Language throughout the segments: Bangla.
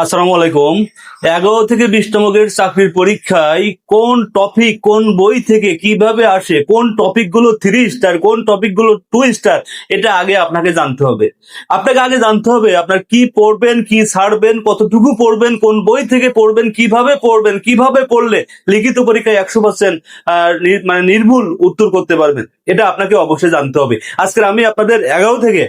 আসসালামু আলাইকুম। 11 থেকে 20তম গ্রেড চাকরির পরীক্ষায় কোন টপিক কোন বই থেকে কিভাবে আসে, কোন টপিকগুলো 3 স্টার, কোন টপিকগুলো 2 স্টার, এটা আগে আপনাকে জানতে হবে। আপনাকে আগে জানতে হবে আপনার কি পড়বেন, কি ছাড়বেন, কতটুকু পড়বেন, কোন বই থেকে পড়বেন, কিভাবে পড়লে লিখিত পরীক্ষায় 100% মানে নির্ভুল উত্তর করতে পারবেন। এটা আপনাকে অবশ্যই জানতে হবে। আজকে আমি আপনাদের 11 থেকে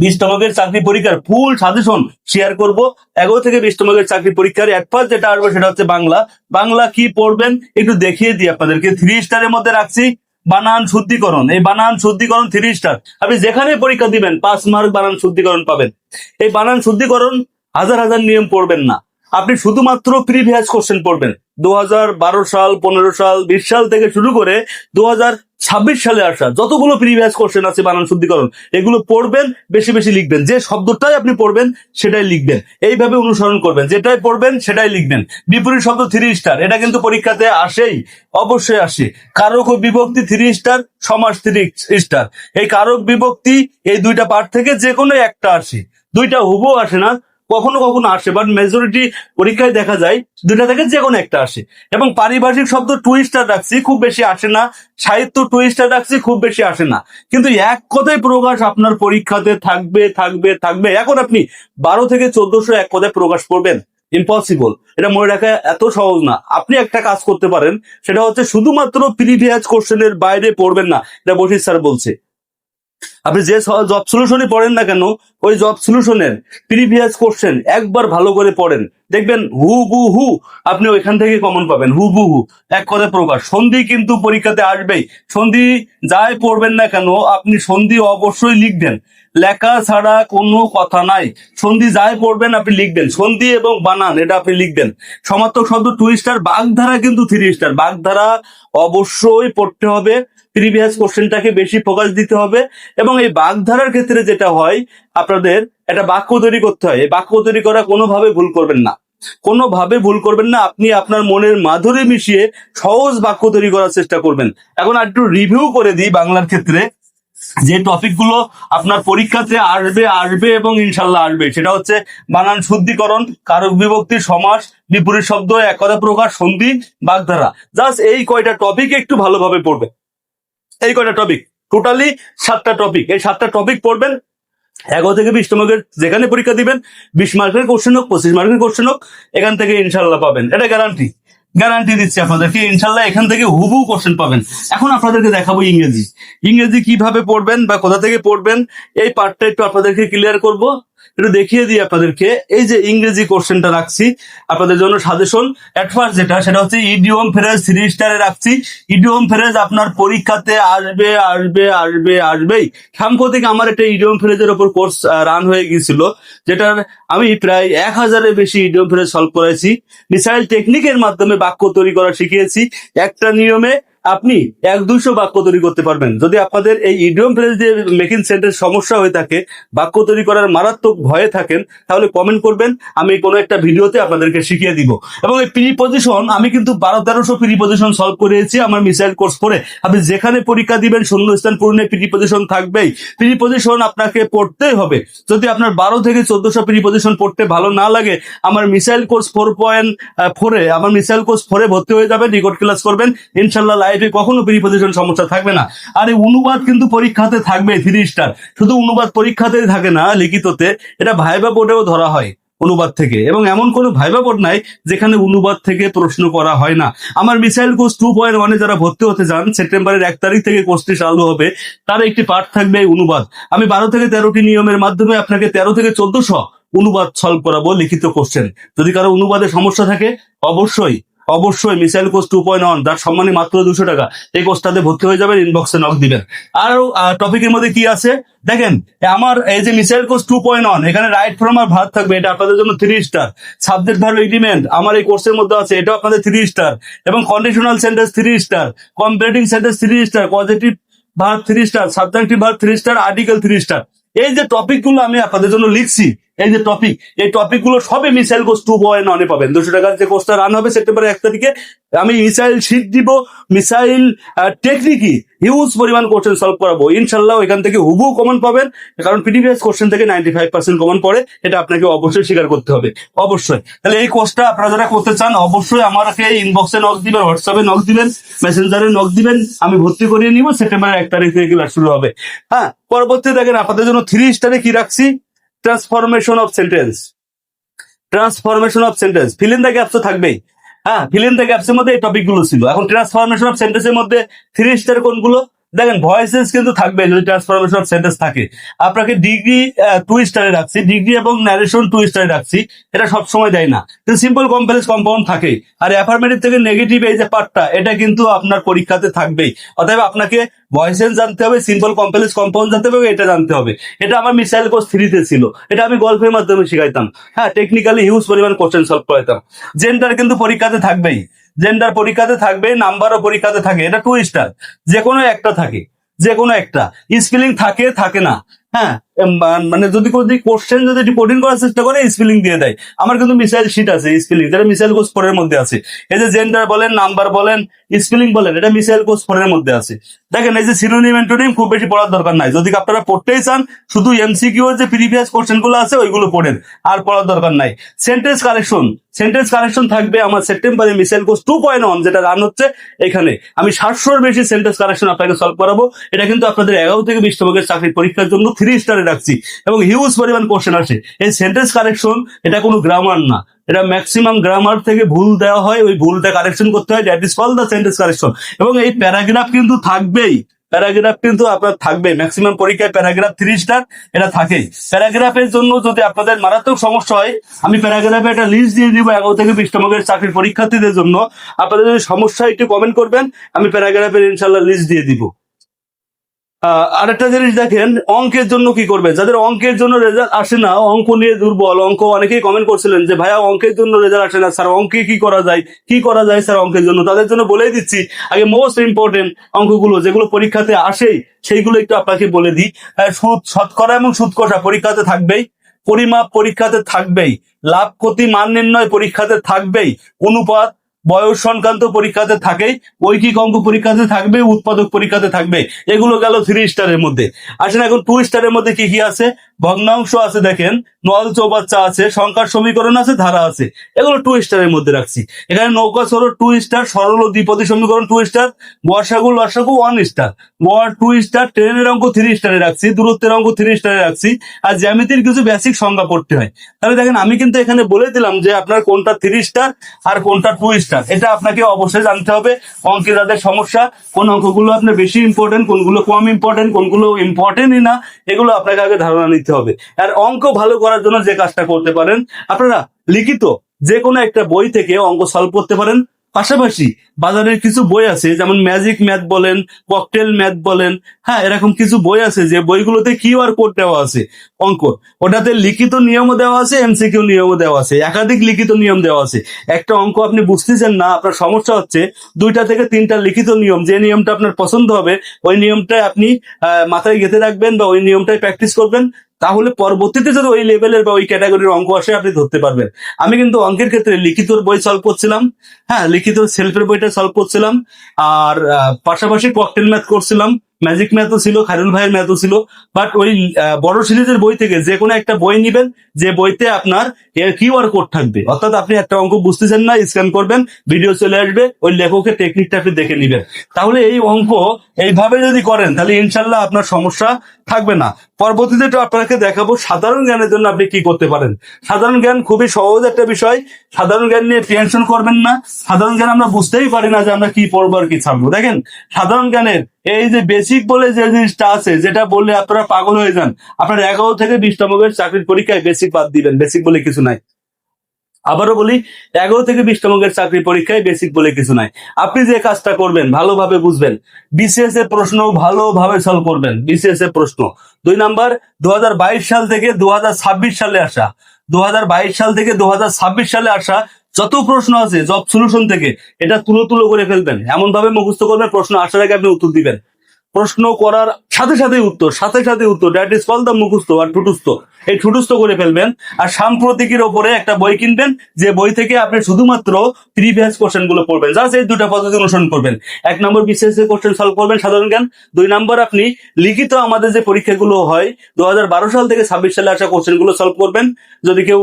20তম চাকরি পরীক্ষার ফুল সাজেশন শেয়ার করব। 11 থেকে 20তম চাকরি পরীক্ষার ফার্স্ট যেটা আসবে সেটা হচ্ছে বাংলা। বাংলা কি পড়বেন একটু দেখিয়ে দিই আপনাদেরকে। 3 স্টারের মধ্যে রাখছি বানান শুদ্ধিকরণ। এই বানান শুদ্ধিকরণ 3 স্টার। আপনি যেখানে পরীক্ষা দিবেন 5 মার্ক বানান শুদ্ধিকরণ পাবেন। এই বানান শুদ্ধিকরণ হাজার হাজার নিয়ম পড়বেন না, আপনি শুধুমাত্র প্রিভিয়াস কোশ্চেন পড়বেন। 2012 সাল, 15 সাল, 20 সাল থেকে শুরু করে 2026 সালে আসা যতগুলো প্রিভিয়াস কোশ্চেন আছে বানান শুদ্ধিকরণ, এগুলো পড়বেন, বেশি বেশি লিখবেন। যে শব্দটাই আপনি পড়বেন সেটাই লিখবেন। এইভাবে অনুসরণ করবেন, যেটাই পড়বেন সেটাই লিখবেন। বিপরীত শব্দ 3 স্টার, এটা কিন্তু পরীক্ষাতে আসেই, অবশ্যই আসে। কারক ও বিভক্তি 3 স্টার, সমাস 3 স্টার। এই কারক বিভক্তি এই দুইটা পার্ট থেকে যে কোনো একটা আসে, দুইটা হুবহু আসে না, কখনো কখনো আসে, বাট মেজরিটি পরীক্ষায় দেখা যায় দুইটা থেকে যে কোনো একটা আসে। এবং পারিভাষিক শব্দ 2 স্টার রাখছি, খুব বেশি আসে না। সাহিত্য 2 স্টার রাখছি, খুব বেশি আসে না। কিন্তু এক কথায় প্রকাশ আপনার পরীক্ষাতে থাকবে থাকবে থাকবে। এখন আপনি 12 থেকে 1400 এক কথায় প্রকাশ করবেন, ইম্পসিবল। এটা মনে রাখা এত সহজ না। আপনি একটা কাজ করতে পারেন, সেটা হচ্ছে শুধুমাত্র প্রিভিয়াস কোশ্চেনের বাইরে পড়বেন না। এটা বশির স্যার বলছে। আপনি যে জব সলিউশনই পড়েন না কেন, ওই জব সলিউশনের প্রিভিয়াস কোশ্চেন একবার ভালো করে পড়েন, দেখবেন হু আপনি ওইখান থেকে কমন পাবেন। হু এক কথায় প্রকাশ। সন্ধি কিন্তু পরীক্ষাতে আসবেই। সন্ধি যাই পড়বেন না কেন আপনি সন্ধি অবশ্যই লিখবেন, লেখা ছাড়া কোনো কথা নাই। সন্ধি যাই পড়বেন আপনি লিখবেন, সন্ধি এবং বানান এটা আপনি লিখবেন। সমার্থক শব্দ 2 স্টার। বাগধারা কিন্তু 3 স্টার। বাগধারা অবশ্যই পড়তে হবে, প্রিভিয়াস কোশ্চেনটাকে বেশি ফোকাস দিতে হবে। এবং এই বাগধারার ক্ষেত্রে যেটা হয়, আপনাদের একটা বাক্য তৈরি করতে হয়। এই বাক্য তৈরি করা কোনোভাবে ভুল করবেন না, কোনোভাবে ভুল করবেন না। আপনি আপনার মনের মাধুরী মিশিয়ে সহজ বাক্য তৈরি করার চেষ্টা করবেন। এখন আর একটু রিভিউ করে দিই বাংলার ক্ষেত্রে যে টপিকগুলো আপনার পরীক্ষাতে আসবে আসবে এবং ইনশাল্লাহ আসবে, সেটা হচ্ছে বানান শুদ্ধিকরণ, কারক বিভক্তি, সমাস, বিপরীত শব্দ, এক কথা প্রকাশ, সন্ধি, বাগধারা। জাস্ট এই কয়টা টপিক একটু ভালোভাবে পড়বেন। এই কয়টা টপিক, টোটালি 7টা টপিক। এই 7টা টপিক পড়বেন। 11 থেকে 20তম যেখানে পরীক্ষা দিবেন 20 মার্কের কোশ্চেন হোক, 25 মার্কের কোশ্চেন হোক, এখান থেকে ইনশাল্লাহ পাবেন। এটা গ্যারান্টি, গ্যারান্টি দিচ্ছি আপনাদেরকে। ইনশাল্লাহ এখান থেকে হুবহু কোশ্চেন পাবেন। এখন আপনাদেরকে দেখাবো ইংরেজি। ইংরেজি কিভাবে পড়বেন বা কোথা থেকে পড়বেন, এই পার্টটা একটু আপনাদেরকে ক্লিয়ার করব, একটু দেখিয়ে দিই আপনাদেরকে। এই যে ইংরেজি কোশ্চেনটা রাখছি আপনাদের জন্য সাজেশন, এট ফার্স্ট যেটা সেটা হচ্ছে ইডিয়ম ফ্রেজ 3 স্টারে রাখছি। ইডিয়ম ফ্রেজ আপনার পরীক্ষাতে আসবে আসবে আসবে আসবেই। সাম্প্রতিক আমার একটা ইডিয়ম ফ্রেজের ওপর কোর্স রান হয়ে গিয়েছিল, যেটার আমি প্রায় 1000-এর বেশি ইডিয়ম ফ্রেজ সলভ করেছি। মিসাইল টেকনিকের মাধ্যমে বাক্য তৈরি করা শিখিয়েছি। একটা নিয়মে আপনি 100-200 বাক্য তৈরি করতে পারবেন। যদি আপনাদের এই ইডিয়ম ফ্রেজ দিয়ে মেকিং সেন্টেন্স সমস্যা হয়ে থাকে, বাক্য তৈরি করার মারাত্মক ভয়ে থাকেন, তাহলে কমেন্ট করবেন, আমি কোনো একটা ভিডিওতে আপনাদেরকে শিখিয়ে দিব। এবং এই প্রিপজিশন আমি কিন্তু 1200-1300 প্রিপজিশন সলভ করেছি আমার মিসাইল কোর্স পড়ে। আপনি যেখানে পরীক্ষা দিবেন শূন্যস্থান পূরণে প্রিপজিশন থাকবেই। প্রিপজিশন আপনাকে পড়তেই হবে। যদি আপনার 12 থেকে 1400 প্রিপজিশন পড়তে ভালো না লাগে, আমার মিসাইল কোর্স 4.4-এ, আমার মিসাইল কোর্স 4-এ ভর্তি হয়ে যাবেন, রেকর্ড ক্লাস করবেন, ইনশাল্লাহ লাইফে কখনো প্রিপজিশন সমস্যা থাকবে না। আর এই অনুবাদ কিন্তু পরীক্ষাতে থাকবে 3 স্টার। শুধু অনুবাদ পরীক্ষাতেই থাকে না, লিখিততে, এটা ভাইবা বোর্ডেও ধরা হয় অনুবাদ থেকে। এবং এমন কোনো ভাইবা বোর্ড নাই যেখানে অনুবাদ থেকে প্রশ্ন করা হয় না। আমার মিসাইল কোর্স 2.1-এ যারা ভর্তি হতে চান, সেপ্টেম্বরের 1 তারিখ থেকে কোর্সটি চালু হবে, তার একটি পার্ট থাকবে এই অনুবাদ। আমি 12 থেকে 13টি নিয়মের মাধ্যমে আপনাকে 13 থেকে 1400 অনুবাদ সলভ করাবো, লিখিত কোশ্চেন। যদি কারো অনুবাদে সমস্যা থাকে, অবশ্যই অবশ্যই মিসাইল কোর্স 2.1, তার সম্মানে মাত্র 200 টাকা, এই কোর্সটাতে ভর্তি হয়ে যাবেন, ইনবক্সে নক দিবেন। আর টপিকের মধ্যে কি আছে দেখেন, আমার এই যে মিসাইল কোর্স 2.1, এখানে রাইট ফ্রম আর ভার্ব থাকবে, এটা আপনাদের জন্য 3 স্টার। সাবজেক্ট ভার্ব এগ্রিমেন্ট আমার এই কোর্সের মধ্যে আছে, এটাও আপনাদের 3 স্টার। এবং conditional sentence 3 star, comparative sentence 3 star, positive verb 3 star, subjective verb 3 star, article 3 star. এই যে টপিকগুলো আমি আপনাদের জন্য লিখছি, এই যে টপিক, এই টপিক গুলো সবে মিসাইল কোর্স 2.1 পাবেন। 200 টাকার যে কোর্সটা রান হবে সেপ্টেম্বরের 1 তারিখে, আমি মিসাইল শিট দিব, মিসাইল টেকনিকই হিউজ পরিমাণ কোশ্চেন সলভ করাবো ইনশাল্লাহ। এখান থেকে হুবহু কমন পাবেন, কারণ প্রিভিয়াস কোশ্চেন থেকে 95% কমন পড়ে, এটা আপনাকে অবশ্যই স্বীকার করতে হবে, অবশ্যই। তাহলে এই কোর্সটা আপনারা যারা করতে চান অবশ্যই আমাকে ইনবক্সে নক দিবেন, হোয়াটসঅ্যাপে নক দিবেন, মেসেঞ্জারে নক দিবেন, আমি ভর্তি করিয়ে নিব। সেপ্টেম্বরের 1 তারিখ থেকে ক্লাস শুরু হবে। হ্যাঁ, পরবর্তী দেখেন আপনাদের জন্য 3 স্টারে কি রাখছি, transformation of sentence. Transformation of sentence fill in the gaps তো থাকবেই। হ্যাঁ, ফিল ইন দ্য গ্যাপস এর মধ্যে এই টপিক গুলো ছিল। এখন ট্রান্সফরমেশন অফ সেন্টেন্সের মধ্যে 3 স্টার কোনগুলো দেখেন, ভয়েসেস কিন্তু থাকবে যদি ট্রান্সফরমেশন অফ সেন্টেন্স থাকে। আপনাকে ডিগ্রি 2 স্টারে রাখছি, ডিগ্রি এবং ন্যারেশন 2 স্টারে রাখছি, এটা সব সময় দেয় না, কিন্তু সিম্পল কমপ্লেক্স কম্পাউন্ড থাকে। আর অ্যাফার্মেটিভ থেকে নেগেটিভ এই যে পার্টটা, এটা কিন্তু আপনার পরীক্ষাতে থাকবেই। অতএব আপনাকে ভয়েসেস জানতে হবে, সিম্পল কমপ্লেক্স কম্পাউন্ড জানতে হবে, এটা জানতে হবে। এটা আমার মিসাইল কোর্স 3 ছিল, এটা আমি গল্পের মাধ্যমে শিখাইতাম। হ্যাঁ, টেকনিক্যালি হিউজ পরিমাণ কোশ্চেন সলভ করাইতাম। জেন্ডার কিন্তু পরীক্ষাতে থাকবেই, জেন্ডার পরীক্ষাতে থাকবে, নাম্বারও পরীক্ষাতে থাকে, এটা 2 স্টার, যে কোনো একটা থাকে, যে কোনো একটা। স্পেলিং থাকে, থাকে না। হ্যাঁ, মানে যদি কোশ্চেন যদি একটু কঠিন করার চেষ্টা করে স্পেলিং দিয়ে দেয়। আমার কিন্তু মিসাইল শিট আছে স্পেলিং, যেটা মিসাইল কোর্স 4 এর মধ্যে আছে। এই যে জেন্ডার বলেন, নাম্বার বলেন, স্পেলিং বলেন, এটা মিসাইল কোর্স 4 এর মধ্যে আছে। দেখেন, এই যে সিনোনিম অ্যান্টোনিম খুব বেশি পড়ার দরকার নাই। যদি আপনারা পড়তেই চান, শুধু এমসিকিউ এর যে প্রিভিয়াস কোশ্চেন গুলো আছে ওইগুলো পড়েন, আর পড়ার দরকার নাই। সেন্টেন্স কারেকশন, সেন্টেন্স কারেকশন থাকবে আমার সেপ্টেম্বরে মিসাইল কোর্স 2.1 যেটা রান হচ্ছে। এখানে আমি 700-এর বেশি সেন্টেন্স কারেকশন আপনাকে সলভ করাবো। এটা কিন্তু আপনাদের 11 থেকে 20 নম্বরের চাকরির পরীক্ষার জন্য 3 স্টারে রাখছি, এবং হিউজ পরিমাণ কোশ্চেন আসে। এই সেন্টেন্স কারেকশন এটা কোনো গ্রামার না, এটা ম্যাক্সিমাম গ্রামার থেকে ভুল দেওয়া হয়, ওই ভুলটা কারেকশন করতে হয়, that is call the sentence correction. এবং এই প্যারাগ্রাফ কিন্তু থাকবেই, প্যারাগ্রাফ কিন্তু আপনার থাকবে ম্যাক্সিমাম পরীক্ষায়। প্যারাগ্রাফ 3 স্টার এটা থাকেই। প্যারাগ্রাফের জন্য যদি আপনাদের মারাত্মক সমস্যা হয়, আমি প্যারাগ্রাফে একটা লিস্ট দিয়ে দিব 11 থেকে 20 নম্বরের চাকরির পরীক্ষার্থীদের জন্য। আপনাদের যদি সমস্যা একটু কমেন্ট করবেন, আমি প্যারাগ্রাফের ইনশাল্লাহ লিস্ট দিয়ে দিব। আরেকটা জিনিস দেখেন, অঙ্কের জন্য কি করবে, যাদের অঙ্কের জন্য রেজাল্ট আসে না, অঙ্ক নিয়ে দুর্বল, অঙ্ক অনেকেই কমেন্ট করছিলেন যে ভাইয়া অঙ্কের জন্য রেজাল্ট আসে না স্যার, অঙ্কে কি করা যায়, কি করা যায় স্যার অঙ্কের জন্য। তাদের জন্য বলেই দিচ্ছি, আগে মোস্ট ইম্পর্টেন্ট অঙ্কগুলো যেগুলো পরীক্ষাতে আসেই সেইগুলো একটু আপনাকে বলে দিই। সুদ, শতকরা এবং সুদ কষা পরীক্ষাতে থাকবেই, পরিমাপ পরীক্ষাতে থাকবেই, লাভ ক্ষতি মান নির্ণয় পরীক্ষাতে থাকবেই, অনুপাত বয়স সংক্রান্ত পরীক্ষাতে থাকেই, ঐকিক অঙ্ক পরীক্ষাতে থাকবে, উৎপাদক পরীক্ষাতে থাকবে। এগুলো গেল 3 স্টারের মধ্যে। আসেন এখন 2 স্টারের মধ্যে কি কি আছে, ভগ্নাংশ আছে, দেখেন নল চৌবাচ্চা আছে, সংখ্যার সমীকরণ আছে, ধারা আছে, এগুলো 2 স্টারের মধ্যে রাখছি। এখানে নৌকা সরল 2 স্টার, সরল ও দ্বিপদী সমীকরণ 2 স্টার, বর্ষাগু লসাগু 1 স্টার, গড় 2 স্টার, ট্রেনের অঙ্ক 3 স্টারে রাখছি, দূরত্বের অঙ্ক 3 স্টারে রাখছি। আর জ্যামিতির কিছু বেসিক সংজ্ঞা পড়তে হয়। তাহলে দেখেন আমি কিন্তু এখানে বলে দিলাম যে আপনার কোনটা 3 স্টার আর কোনটা 2 স্টার, এটা আপনাকে অবশ্যই জানতে হবে। অঙ্কে যাদের সমস্যা, কোন অঙ্কগুলো আপনার বেশি ইম্পর্টেন্ট, কোনগুলো কম ইম্পর্টেন্ট, কোনগুলো ইম্পর্টেন্টই না, এগুলো আপনাকে আগে ধারণা নিতে হবে। আর অঙ্ক ভালো করার জন্য যে কাজটা করতে পারেন, আপনারা লিখিত যে কোনো একটা বই থেকে অঙ্ক সলভ করতে পারেন। পাশাপাশি বাজারের কিছু বই আছে, যেমন ম্যাজিক ম্যাথ বলেন, ককটেল ম্যাথ বলেন, হ্যাঁ এরকম কিছু বই আছে যে বইগুলোতে কিউআর কোড দেওয়া আছে অঙ্ক, ওটাতে লিখিত নিয়মও দেওয়া আছে, এমসিকিউ নিয়মও দেওয়া আছে, একাধিক লিখিত নিয়ম দেওয়া আছে। একটা অঙ্ক আপনি বুঝতেছেন না, আপনার সমস্যা হচ্ছে, 2টা থেকে 3টা লিখিত নিয়ম, যে নিয়মটা আপনার পছন্দ হবে ওই নিয়মটাই আপনি মাথায় গেঁথে রাখবেন বা ওই নিয়মটাই প্র্যাকটিস করবেন। তাহলে পরবর্তীতে যদি ওই লেভেলের বা ওই ক্যাটাগরির অঙ্ক আসে আপনি ধরতে পারবেন। আমি কিন্তু অঙ্কের ক্ষেত্রে লিখিত বই সলভ করছিলাম, হ্যাঁ লিখিত সেলফের বইটা সলভ করছিলাম, আর পাশাপাশি ককটেল ম্যাথ করছিলাম, ম্যাজিক ম্যাথও ছিল, খায়রুল ভাইয়ের ম্যাথও ছিল। বাট ওই বড় সিরিজের বই থেকে যে কোনো একটা বই নিবেন, যে বইতে আপনার কিউআর কোড থাকবে, অর্থাৎ আপনি একটা অঙ্ক বুঝতেছেন না, স্ক্যান করবেন, ভিডিও চলে আসবে, ওই লেখকের টেকনিকটা আপনি দেখে নিবেন। তাহলে এই অঙ্ক এইভাবে যদি করেন তাহলে ইনশাল্লাহ আপনার সমস্যা থাকবে না। পরবর্তীতে তো আপনাকে দেখাবো সাধারণ জ্ঞানের জন্য আপনি কি করতে পারেন। সাধারণ জ্ঞান খুবই সহজ একটা বিষয়, সাধারণ জ্ঞান নিয়ে টেনশন করবেন না। সাধারণ জ্ঞান আমরা বুঝতেই পারি না যে আমরা কি পড়বো আর কি ছাড়বো। দেখেন সাধারণ জ্ঞানের এই যে বেসিক বলে যে জিনিসটা আছে, যেটা বললে আপনারা পাগল হয়ে যান, আপনার 11 থেকে 20 নম্বরের চাকরির পরীক্ষায় বেসিক বাদ দিবেন, বেসিক বলে কিছু নাই। আবারও বলি, 11 থেকে 20 নম্বরের চাকরি পরীক্ষায় বেসিক বলে কিছু নাই। আপনি যে কাজটা করবেন ভালোভাবে বুঝবেন, বিসিএস এর প্রশ্ন ভালোভাবে সলভ করবেন। বিসিএস এর প্রশ্ন 2 নাম্বার 2022 সাল থেকে 2026 সালে আসা, 2022 সাল থেকে 2026 সালে আসা যত প্রশ্ন আছে জব সলিউশন থেকে, এটা তুলো করে ফেলবেন, এমন ভাবে মুখস্থ করবেন প্রশ্ন আসার আগে আপনি উত্তর দিবেন। প্রশ্ন করার সাথে সাথে উত্তর, দ্যাট ইজ কল দ্য মুখস্থ আর টুটুস্থ। এই ঠুটস্থ করে ফেলবেন। আর সাম্প্রতিকের ওপরে একটা বই কিনবেন, যে বই থেকে আপনি শুধুমাত্র প্রিভিয়াস কোশ্চেন গুলো পড়বেন। জাস্ট এই দুটা পদ্ধতি অনুসরণ করবেন। 1 নম্বর বিসিএস এর কোশ্চেন সলভ করবেন সাধারণ জ্ঞান। 2 নম্বর আপনি লিখিত আমাদের যে পরীক্ষাগুলো হয় 2012 সাল থেকে 26 সালে আসা কোশ্চেন গুলো সলভ করবেন। যদি কেউ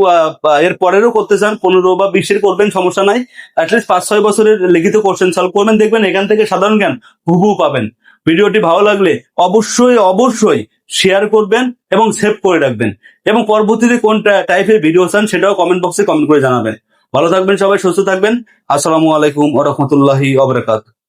এর পরেরও করতে চান 15 বা 20 করবেন, সমস্যা নাই। অ্যাটলিস্ট 5-6 বছরের লিখিত কোশ্চেন সলভ করবেন, দেখবেন এখান থেকে সাধারণ জ্ঞান হুবহু পাবেন। ভিডিওটি ভালো লাগলে অবশ্যই অবশ্যই শেয়ার করবেন এবং সেভ করে রাখবেন, এবং পরবর্তীতে কোন টাইপের ভিডিও চান সেটাও কমেন্ট বক্সে কমেন্ট করে জানাবেন। ভালো থাকবেন সবাই, সুস্থ থাকবেন। আসসালামু আলাইকুম ওয়া রাহমাতুল্লাহি ওয়া বারাকাতুহু।